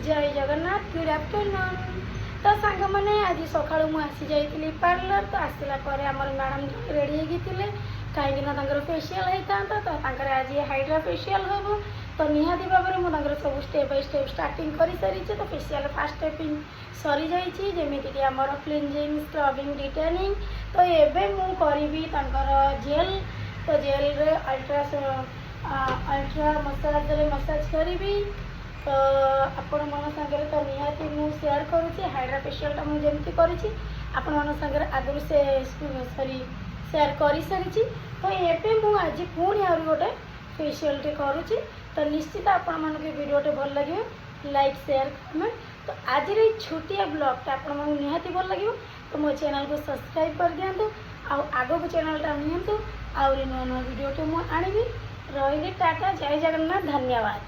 जय Jagannath good afternoon. तो सांग मैंने आज सका आसी जाइली पार्लर तो आसला मैडम रेडी होते कहीं फेसियाल होता तो आज हाइड्रा फेसियाल हम तो निहाती भाव में मुझे सब स्टेप बाय स्टेप स्टार्टिंग कर सारी तो फेसियाल फास्ट स्टेपिंग सरी जाइए जमीक आमर क्लीनजिंग स्क्रबिंग डिटेनिंग तो ये मुझे करी जेल तो जेल रे अल्ट्रा मसाज मसाज करी तो आपण मन सागर तो निहाती मुझे सेयार करुँची हाइड्रा फेसियालटा मुझे जमी आपण मन सागर आगुरी से सॉरी सेयार कर सारी तो ये मुझे आज पुणी आ गोटे फेसियालटे करुँची तो निश्चित आपण मन के वीडियोटे भल लगे लाइक शेयर कमेंट तो आज छोटिया ब्लॉगटा आपण मन निहाती भल लगे तो मो चैनल को सब्सक्राइब कर दिंतु आग को चैनलटा नियंतु आउरी नुआ नुआ वीडियोटे मुझे आनी रही टाटा जय जगन्नाथ धन्यवाद।